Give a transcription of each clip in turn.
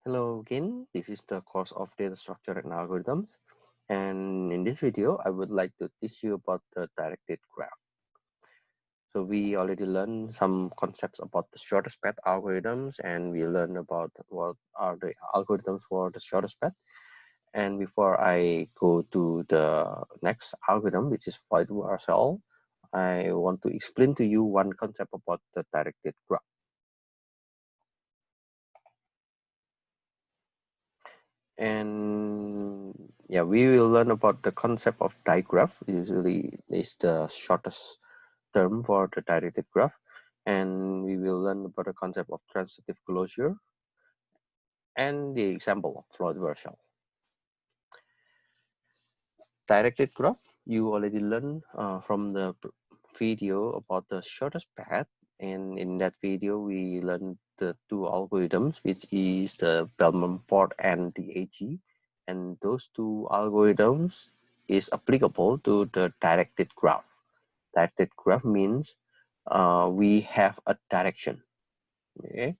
Hello again, this is the course of data structure and algorithms, and in this video I would like to teach you about the directed graph. So we already learned some concepts about the shortest path algorithms, and we learned about what are the algorithms for the shortest path. And before I go to the next algorithm, which is traversal, I want to explain to you one concept about the directed graph. And yeah, we will learn about the concept of digraph. Usually is the shortest term for the directed graph, and we will learn about the concept of transitive closure and the example of traversal. Directed graph, you already learned from the video about the shortest path, and in that video we learned the two algorithms, which is the Bellman-Ford and the AG, and those two algorithms is applicable to the directed graph. Directed graph means we have a direction. Okay,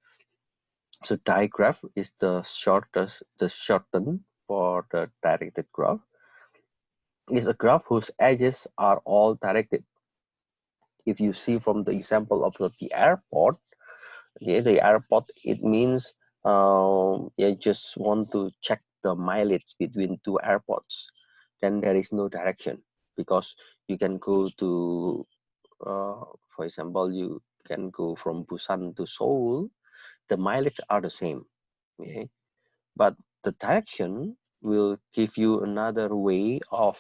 so digraph is the shortened for the directed graph. Is a graph whose edges are all directed. If you see from the example of the airport, the airport, it means you just want to check the mileage between two airports. Then there is no direction, because you can go to, for example, you can go from Busan to Seoul. The mileage are the same, okay? But the direction will give you another way of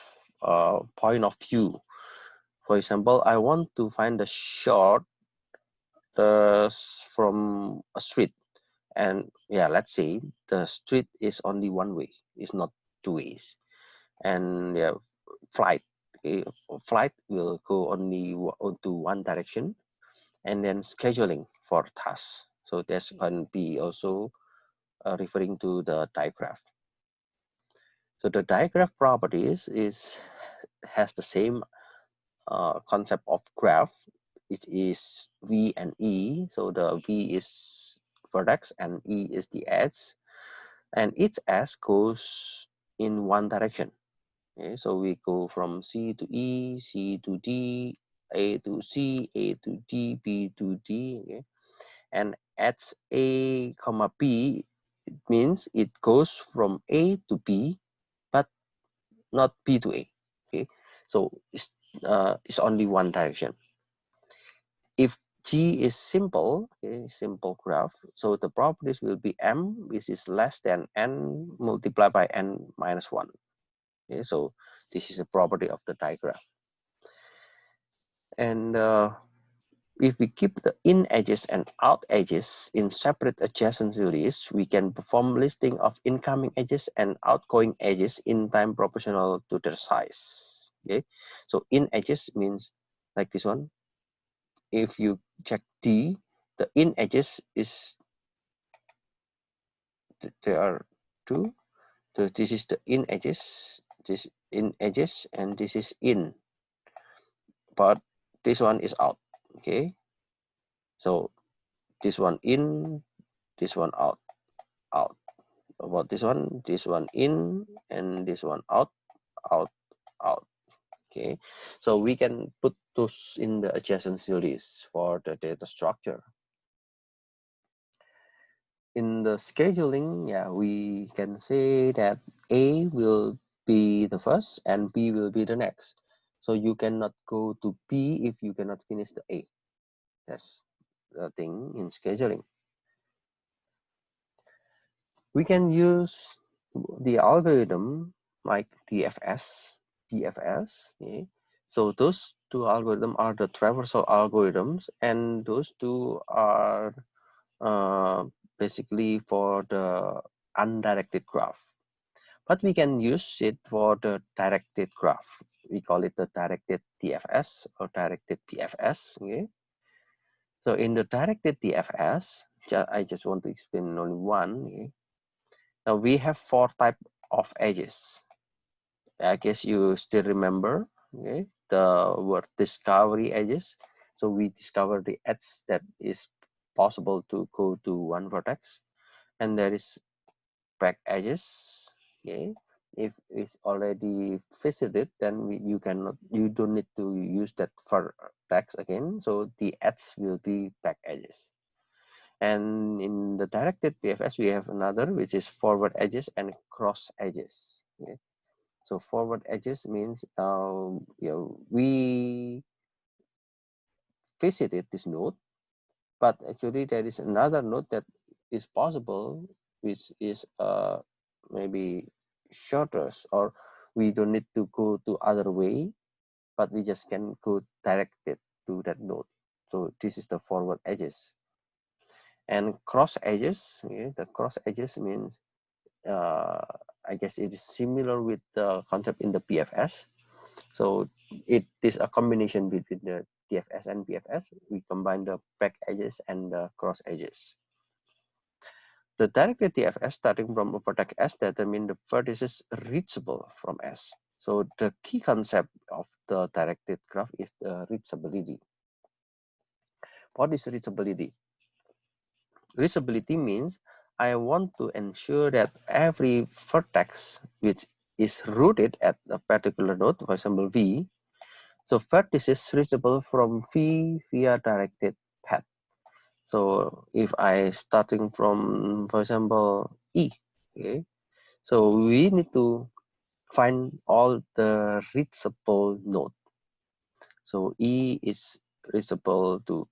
point of view. For example, I want to find the short from a street, and yeah, let's say the street is only one way, it's not two ways. And yeah, flight, okay, flight will go only to one direction. And then scheduling for tasks, so this can be also referring to the digraph. So the digraph properties has the same concept of graph, which is V and E. So the V is vertex and E is the edge, and each edge goes in one direction. Okay, so we go from C to E, C to D, A to C, A to D, B to D. Okay, and edge A comma B, it means it goes from A to B, but not B to A. Okay, so it's only one direction. If G is simple, okay, simple graph, so the properties will be M, which is less than N multiplied by N minus 1. Okay, so this is a property of the digraph. And if we keep the in edges and out edges in separate adjacent series, we can perform listing of incoming edges and outgoing edges in time proportional to their size. Okay, so in edges means like this one. If you check D, the in edges is, there are two. So this is the in edges, this in edges, and this is in, but this one is out. Okay, so this one in, this one out, out. About this one in, and this one out, out, out. Okay, so we can put those in the adjacent series for the data structure. In the scheduling, yeah, we can say that A will be the first and B will be the next. So you cannot go to B if you cannot finish the A. That's the thing in scheduling. We can use the algorithm like DFS, BFS. Okay? So those two algorithms are the traversal algorithms, and those two are uh, basically for the undirected graph. But we can use it for the directed graph. We call it the directed DFS or directed BFS. Okay. So in the directed DFS, I just want to explain only one. Okay. Now we have four types of edges. I guess you still remember. Okay. The word discovery edges. So we discover the edge that is possible to go to one vertex, and there is back edges. Okay, if it's already visited, then you don't need to use that vertex again. So the edge will be back edges. And in the directed DFS, we have another which is forward edges and cross edges. Okay? So forward edges means we visited this node, but actually there is another node that is possible, which is maybe shorter, or we don't need to go to other way, but we just can go directed to that node. So this is the forward edges. And cross edges, okay, the cross edges means I guess it is similar with the concept in the BFS. So it is a combination between the DFS and BFS. We combine the back edges and the cross edges. The directed DFS starting from a vertex S determine the vertices reachable from S. So the key concept of the directed graph is the reachability. What is reachability? Reachability means I want to ensure that every vertex which is rooted at a particular node, for example V, so vertices reachable from V via directed path. So if I starting from, for example, E, okay, so we need to find all the reachable node. So E is reachable to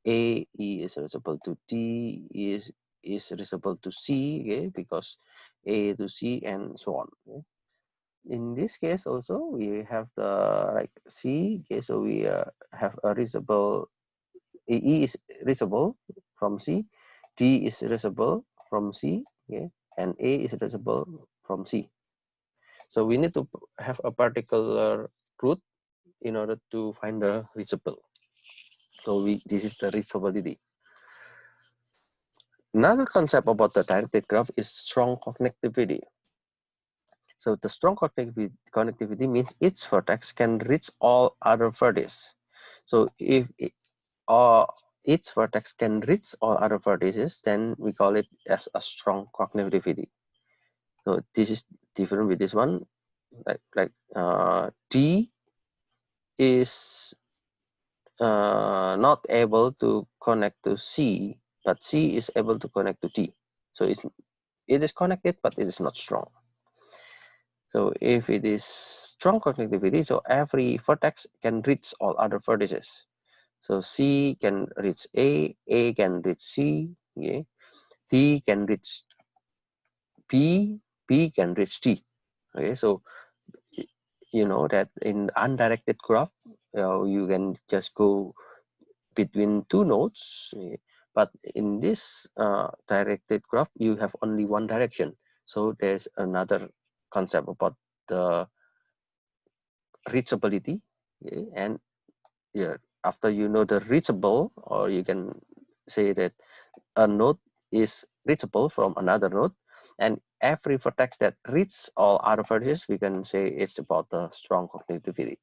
A, E is reachable to D, is reachable to C, okay, because A to C and so on. Okay. In this case also we have the like C, okay, so we have a reachable, E is reachable from C, D is reachable from C, okay, and A is reachable from C. So we need to have a particular route in order to find the reachable. So this is the reachability. Another concept about the directed graph is strong connectivity. So the strong connectivity means each vertex can reach all other vertices. So if each vertex can reach all other vertices, then we call it as a strong connectivity. So this is different with this one. D is not able to connect to C, but C is able to connect to D. So it is connected, but it is not strong. So if it is strong connectivity, so every vertex can reach all other vertices. So C can reach A can reach C, okay? D can reach B, B can reach D. Okay, so you know that in undirected graph, you can just go between two nodes, but in this directed graph you have only one direction. So there's another concept about the reachability, okay? And yeah, after you know the reachable, or you can say that a node is reachable from another node, and every vertex that reaches all other vertices, we can say it's about the strong connectivity.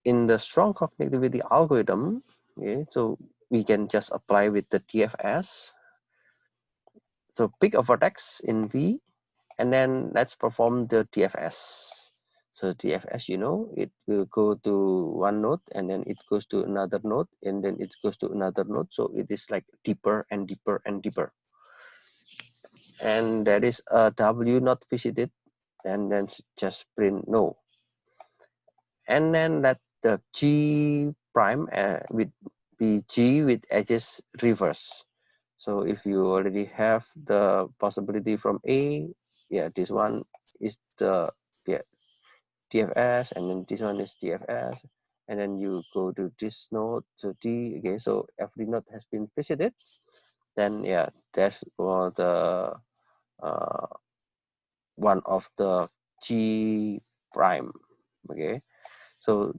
In the strong connectivity algorithm, okay, so we can just apply with the DFS. So pick a vertex in V, and then let's perform the DFS. So DFS, you know, it will go to one node, and then it goes to another node, and then it goes to another node. So it is like deeper and deeper and deeper. And there is a W not visited, and then just print no. And then let the G prime with be G with edges reverse. So if you already have the possibility from A, yeah, this one is the DFS, and then this one is DFS, and then you go to this node, so D, okay, so every node has been visited, then yeah, that's the one of the G prime, okay. So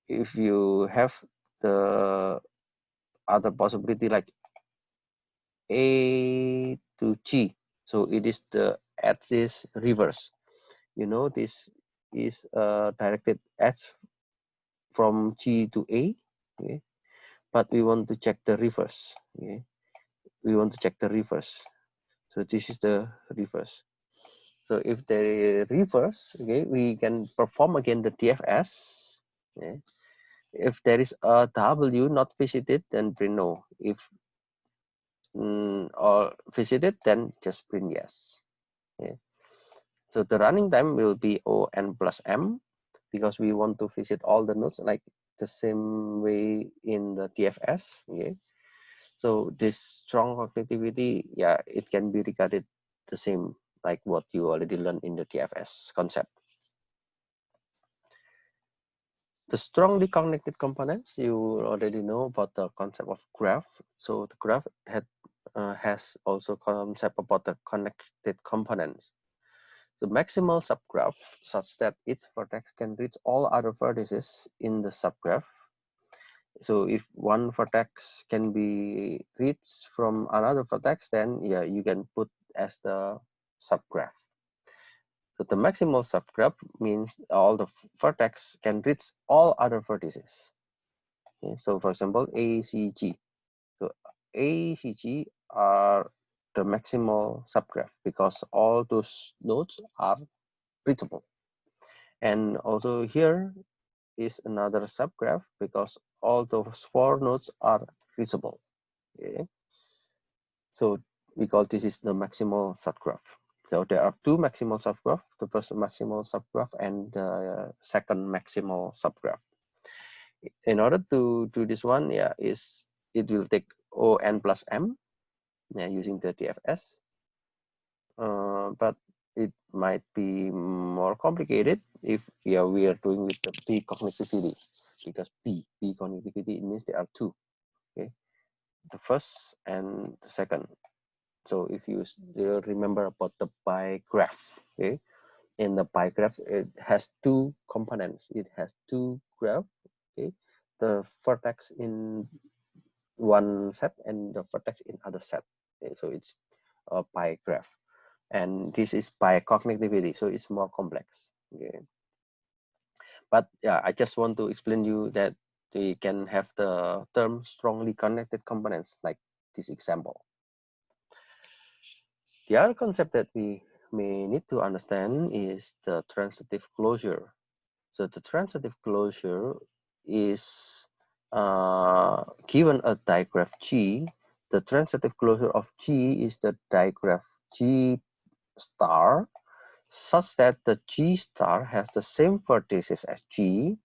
if you have the other possibility like A to G, so it is the axis reverse. You know, this is directed edge from G to A, okay, but we want to check the reverse, okay, we want to check the reverse. So this is the reverse. So if they reverse, okay, we can perform again the DFS. Okay. If there is a W not visited, then print no. If or visited, then just print yes. Okay. So the running time will be ON plus M, because we want to visit all the nodes like the same way in the DFS. Okay. So this strong connectivity, yeah, it can be regarded the same like what you already learned in the DFS concept. The strongly connected components, you already know about the concept of graph. So the graph has also concept about the connected components. The maximal subgraph such that each vertex can reach all other vertices in the subgraph. So if one vertex can be reached from another vertex, then yeah, you can put as the subgraph. So the maximal subgraph means all the vertex can reach all other vertices. Okay, so for example, ACG. So ACG are the maximal subgraph because all those nodes are reachable. And also here is another subgraph because all those 4 nodes are reachable. Okay. So we call this is the maximal subgraph. So there are 2 maximal subgraph, the first maximal subgraph and the second maximal subgraph. In order to do this one, yeah, it will take ON plus M, yeah, using the DFS. But it might be more complicated if we are doing with the P connectivity, because P connectivity, it means there are 2, okay, the first and the second. So if you still remember about the pie graph, okay, in the pie graph it has 2 components. It has 2 graphs, okay, the vertex in one set and the vertex in other set. Okay, so it's a pie graph. And this is by connectivity, so it's more complex. Okay, but yeah, I just want to explain you that we can have the term strongly connected components like this example. The other concept that we may need to understand is the transitive closure. So the transitive closure is given a digraph G. The transitive closure of G is the digraph G star, such that the G star has the same vertices as G,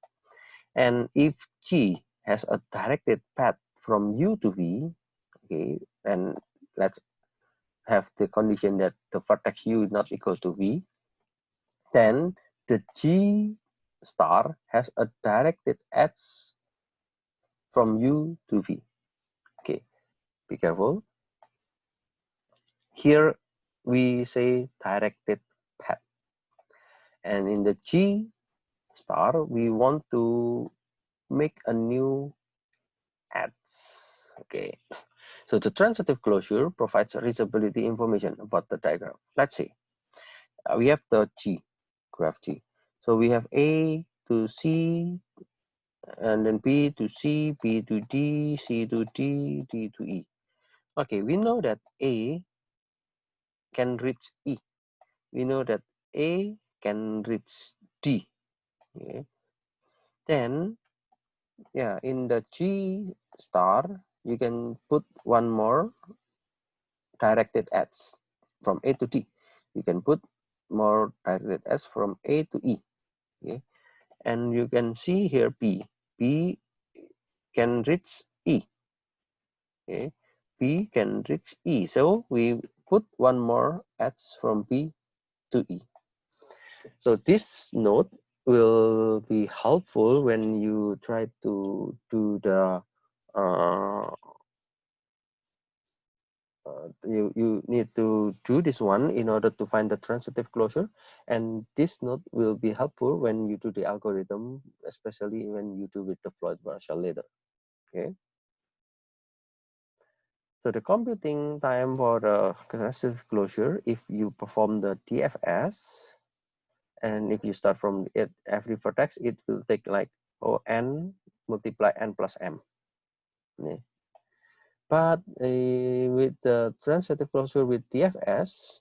and if G has a directed path from U to V, okay, and let's have the condition that the vertex U is not equal to V, then the G star has a directed edge from U to V. Okay, be careful. Here we say directed path, and in the G star we want to make a new edge. Okay, so the transitive closure provides reachability information about the diagram. Let's say we have the G, graph G. So we have A to C, and then B to C, B to D, C to D, D to E. Okay, we know that A can reach E. We know that A can reach D. Okay. Then, yeah, in the G star, you can put one more directed edge from A to D. You can put more directed edge from A to E. Okay, and you can see here B. B can reach E. Okay, B can reach E. So we put one more edge from B to E. So this node will be helpful when you try to do the you need to do this one in order to find the transitive closure, and this node will be helpful when you do the algorithm, especially when you do with the Floyd Marshall later. Okay, so the computing time for the transitive closure, if you perform the DFS and if you start from it, every vertex, it will take like n multiply n plus m. Okay. But with the transitive closure with DFS,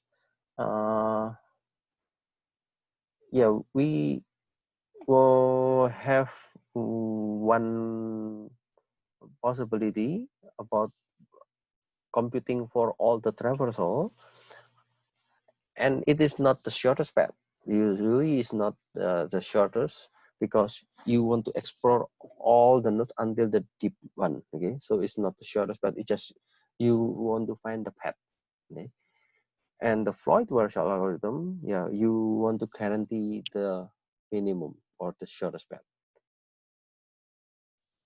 yeah, we will have one possibility about computing for all the traversal, and it is not the shortest path. Usually it's not the shortest, because you want to explore all the nodes until the deep one. Okay, so it's not the shortest path, it just you want to find the path. Okay, and the Floyd-Warshall algorithm, yeah, you want to guarantee the minimum or the shortest path.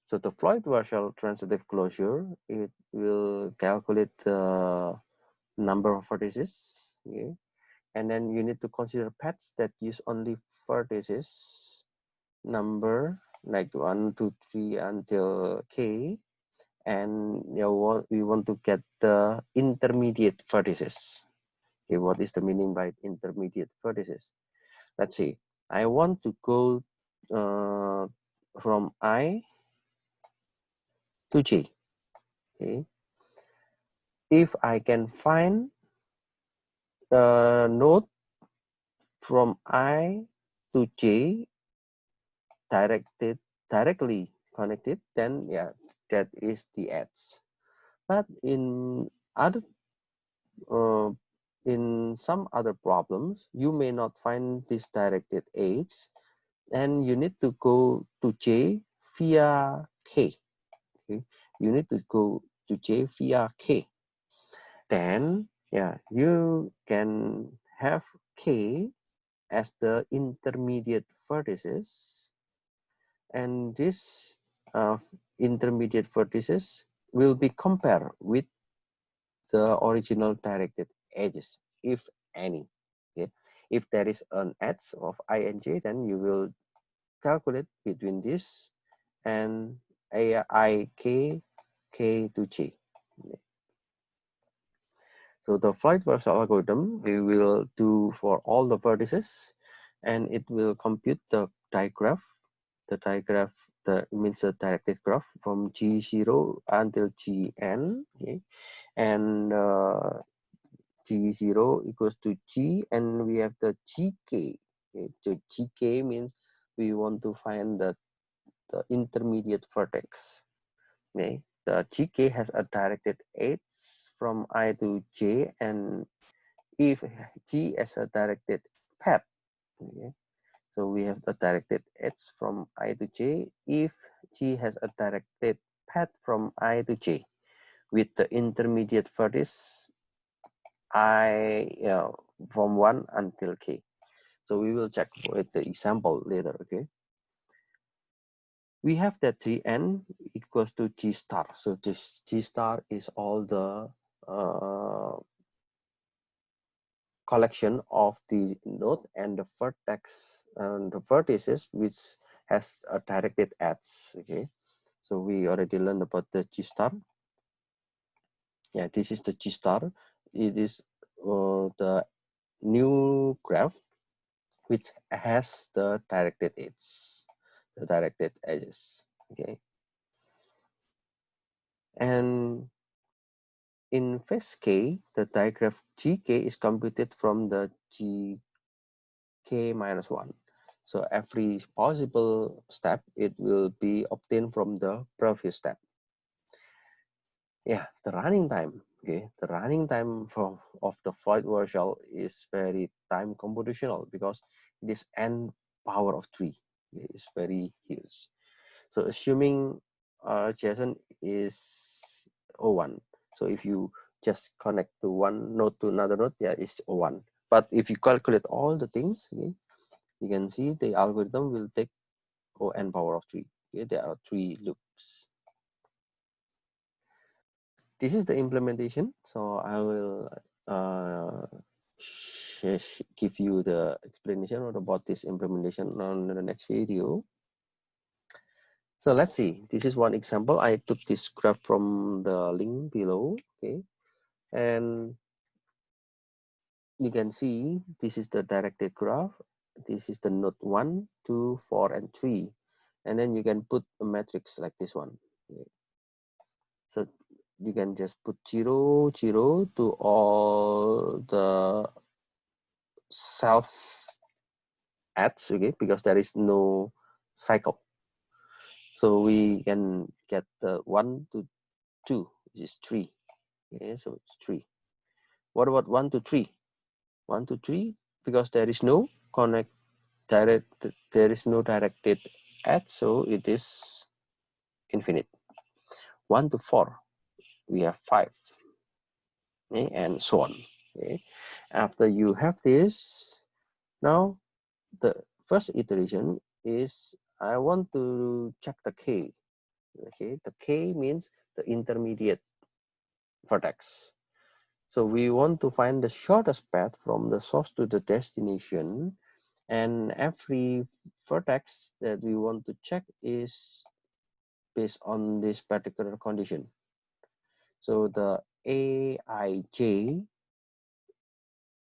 So the Floyd-Warshall transitive closure, it will calculate the number of vertices. Okay, and then you need to consider paths that use only vertices number like 1 2 3 until k, and we want to get the intermediate vertices. Okay, what is the meaning by intermediate vertices? Let's see, I want to go from I to j. Okay, if I can find a node from I to j directly connected, then yeah, that is the edge. But other uh, in some other problems, you may not find this directed edge, and you need to go to j via k. Okay, you need to go to j via k. Then yeah, you can have k as the intermediate vertices, and this intermediate vertices will be compared with the original directed edges, if any. Okay, if there is an edge of I and j, then you will calculate between this and I k to j. Okay. So the Floyd-Warshall algorithm we will do for all the vertices, and it will compute the digraph. The digraph, the means the directed graph from G0 until Gn. Okay, and G0 equals to G, and we have the Gk. Okay, so Gk means we want to find the intermediate vertex. Okay, the Gk has a directed edge from I to J, and if G has a directed path, okay, so we have the directed edge from I to J if G has a directed path from I to J with the intermediate vertex I from 1 until K. So we will check with the example later. Okay, we have that Gn equals to G star. So this G star is all the collection of the node and the vertex and the vertices which has a directed edge. Okay, so we already learned about the G star. Yeah, this is the G star. It is the new graph which has the directed edges. Okay, and in phase K, the digraph GK is computed from the GK minus 1. So every possible step, it will be obtained from the previous step. Yeah, the running time. Okay, the running time of the Floyd-Warshall is very time computational because it is n power of 3. It's very huge. So assuming JSON is O1. So if you just connect to one node to another node, yeah, it's O1. But if you calculate all the things, okay, you can see the algorithm will take O(n power of 3. Okay, there are 3 loops. This is the implementation. So I will give you the explanation about this implementation on the next video. So let's see, this is one example. I took this graph from the link below. Okay, and you can see this is the directed graph. This is the node 1, 2, 4, and 3. And then you can put a matrix like this one. Okay. So you can just put 0, 0 to all the self adds, okay, because there is no cycle. So we can get the 1 to 2, which is 3. Okay, so it's 3. What about 1 to 3? 1 to 3, because there is no there is no directed add, so it is infinite. 1 to 4, we have 5, okay, and so on. Okay. After you have this, now the first iteration is I want to check the k. Okay, the k means the intermediate vertex. So we want to find the shortest path from the source to the destination, and every vertex that we want to check is based on this particular condition. So the aij,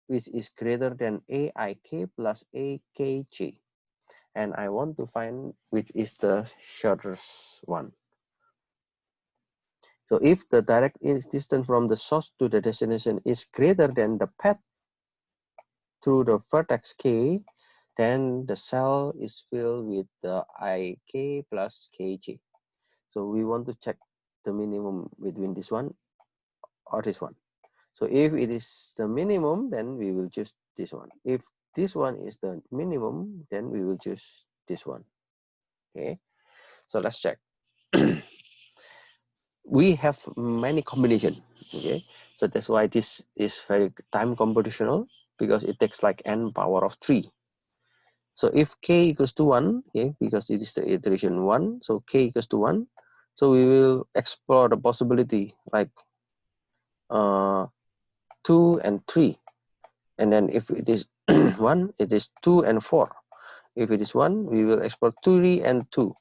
which is greater than aik plus akj, and I want to find which is the shortest one. So if the direct distance from the source to the destination is greater than the path through the vertex k, then the cell is filled with the ik plus kj. So we want to check the minimum between this one or this one. So if it is the minimum, then we will choose this one. If this one is the minimum, then we will choose this one. Okay, so let's check. We have many combinations. Okay, so that's why this is very time computational, because it takes like n power of 3. So if k equals to 1, okay, because it is the iteration 1, so k equals to 1, so we will explore the possibility like 2 and 3. And then if it is 1, it is 2 and 4. If it is 1, we will explore 3 and 2.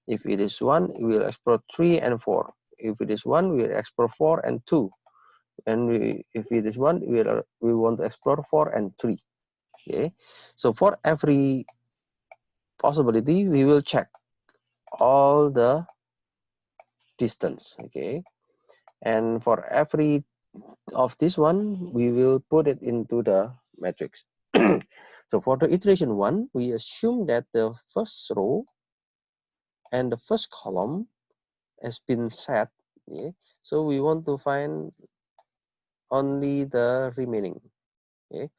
If it is 1, we will explore 3 and 4. If it is 1, we will explore 4 and 2. And if it is 1, we want to explore 4 and 3. Okay, so for every possibility, we will check all the distance. Okay, and for every of this one, we will put it into the matrix. So for the iteration 1, we assume that the first row and the first column has been set. Okay, so we want to find only the remaining. Okay,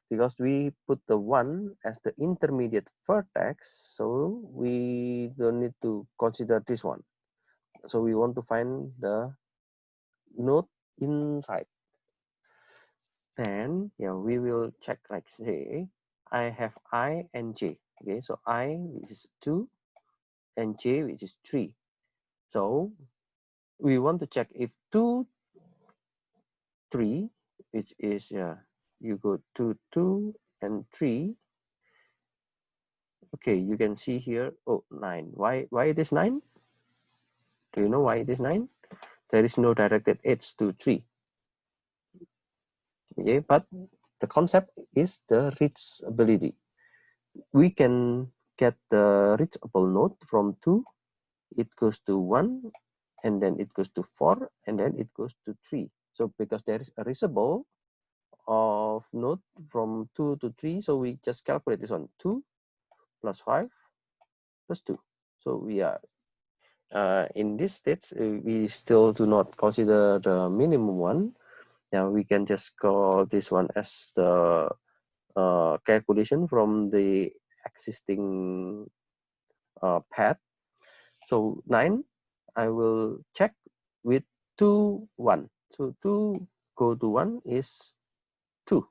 because we put the 1 as the intermediate vertex, so we don't need to consider this one. So we want to find the node inside. Then yeah, we will check, like say I have I and j. Okay, so I, which is 2, and j, which is 3. So we want to check if 2, 3, which is you go to 2 and 3. Okay, you can see here, oh, 9. Why it is 9? Do you know why it is 9? There is no directed edge to 3. Okay, but the concept is the reachability. We can get the reachable node from 2, it goes to 1, and then it goes to 4, and then it goes to 3. So because there is a reachable of node from 2 to 3, so we just calculate this one, 2 plus 5 plus 2. So we are in this stage, we still do not consider the minimum one. Now we can just call this one as the calculation from the existing path. So 9, I will check with 2, 1. So 2 go to 1 is 2.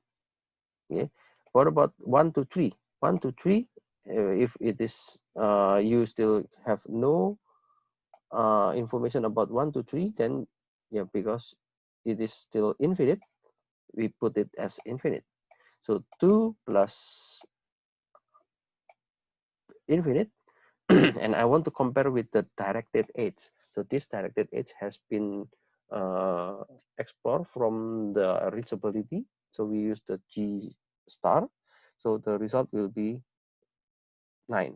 Okay. What about 1 to 3? 1 to 3, if it is you still have no information about 1 to 3, then yeah, because it is still infinite, we put it as infinite. So 2 plus infinite, and I want to compare with the directed edge. So this directed edge has been explored from the reachability. So we use the G star. So the result will be 9.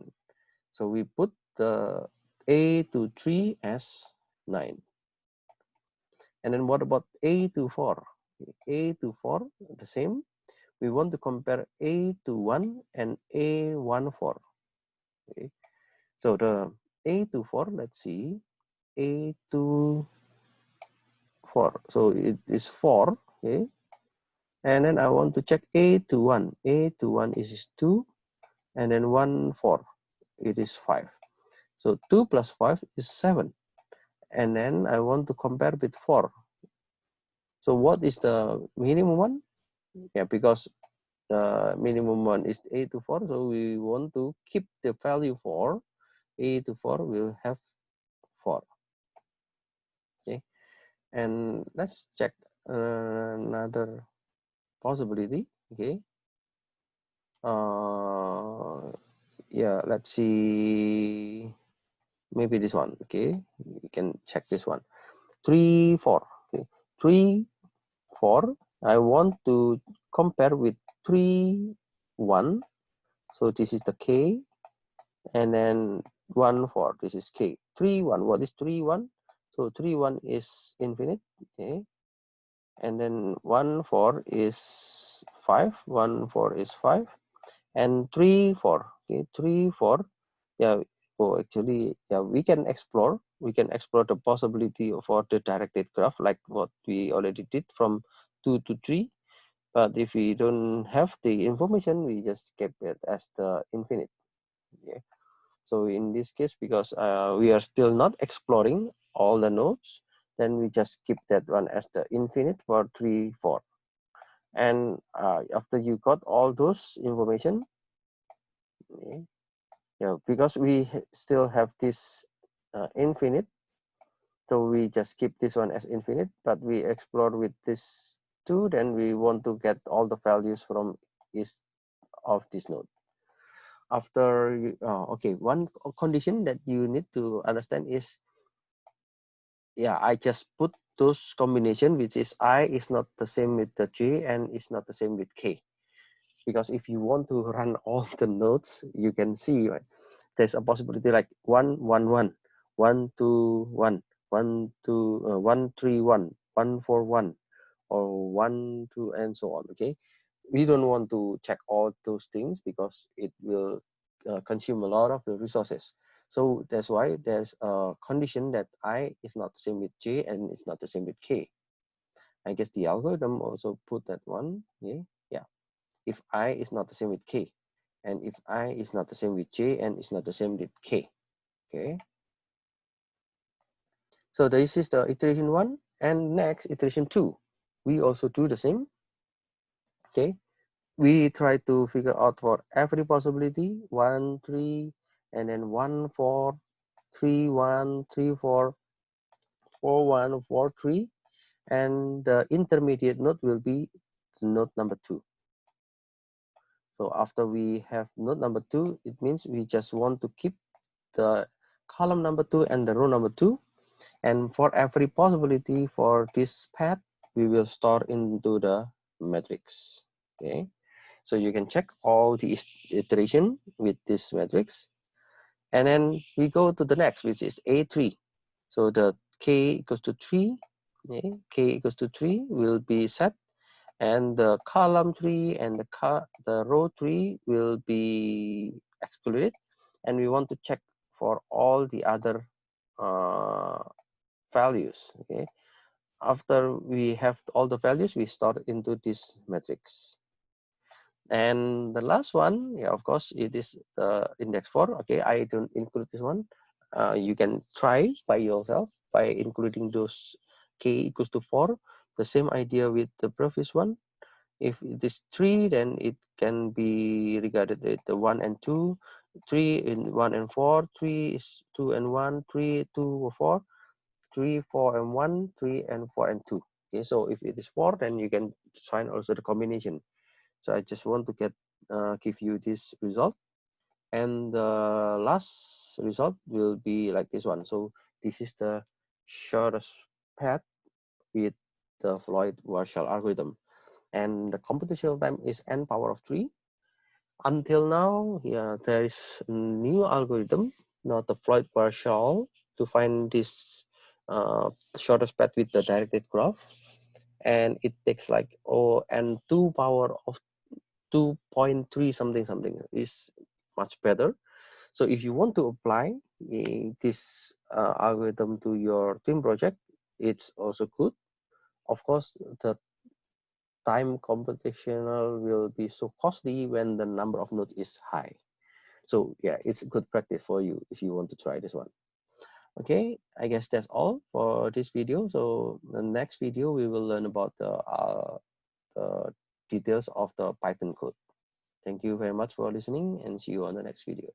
So we put the A to 3 as 9. And then what about A to 4? A to 4, the same. We want to compare A to 1 and A1 4. Okay. So the A to 4, let's see, A to 4. So it is 4. Okay. And then I want to check A to 1. A to 1 is 2. And then 1, 4. It is 5. So 2 plus 5 is 7. And then I want to compare with 4. So what is the minimum one? Yeah, because the minimum one is 8 to 4. So we want to keep the value 4. 8 to 4 will have 4. Okay. And let's check another possibility. Okay. Yeah, let's see. Maybe this one. Okay. We can check this one. 3, 4. Okay. 3, 4. I want to compare with 3, 1. So this is the K. And then 1, 4. This is K. 3, 1. What is 3, 1? So 3, 1 is infinite. Okay. And then 1, 4 is 5. 1, 4 is 5. And 3, 4. Okay. 3, 4. Yeah. Oh, actually, yeah, we can explore. We can explore the possibility for the directed graph, like what we already did from 2 to 3. But if we don't have the information, we just keep it as the infinite. Yeah. So in this case, because we are still not exploring all the nodes, then we just keep that one as the infinite for 3, 4. And after you got all those information, okay, yeah, because we still have this infinite, so we just keep this one as infinite, but we explore with this 2, then we want to get all the values from each of this node. After you, okay, one condition that you need to understand is, yeah, I just put those combination, which is I is not the same with the J and is not the same with K. Because if you want to run all the nodes, you can see, right, there's a possibility like 1, 1, 1, 1, 2, 1, 1, 2, 1, 3, 1, 1, 4, 1, or 1, 2, and so on. Okay. We don't want to check all those things because it will consume a lot of the resources. So that's why there's a condition that I is not the same with J and it's not the same with K. I guess the algorithm also put that one. Yeah. Yeah. If I is not the same with K, and if I is not the same with J and it's not the same with K. Okay. So this is the iteration 1, and next iteration 2. We also do the same. Okay. We try to figure out for every possibility 1, 3, and then 1, 4, 3, 1, 3, 4, 4, 1, 4, 3, and the intermediate node will be node number 2. So after we have node number 2, it means we just want to keep the column number 2 and the row number 2, and for every possibility for this path, we will store into the matrix. Okay. So you can check all the iteration with this matrix. And then we go to the next, which is A3. So the K equals to 3, okay, K equals to 3 will be set. And the column 3 and the row 3 will be excluded. And we want to check for all the other values. Okay. After we have all the values, we store into this matrix. And the last one, yeah, of course, it is the index 4. Okay, I don't include this one. You can try by yourself by including those K equals to 4. The same idea with the previous one. If it is 3, then it can be regarded with the 1 and 2. 3 in 1 and 4. 3 is 2 and 1. 3, 2 or 4. 3, 4 and 1. 3 and 4 and 2. Okay, so if it is 4, then you can find also the combination. So I just want to give you this result, and the last result will be like this one. So this is the shortest path with the Floyd-Warshall algorithm, and the computational time is n power of 3. Until now, yeah, there is a new algorithm, not the Floyd-Warshall, to find this shortest path with the directed graph, and it takes like and 2 power of 2.3 something something is much better. So if you want to apply this algorithm to your team project, it's also good. Of course, the time computational will be so costly when the number of nodes is high. So yeah, it's a good practice for you if you want to try this one. Okay, I guess that's all for this video. So the next video we will learn about the details of the Python code. Thank you very much for listening, and see you on the next video.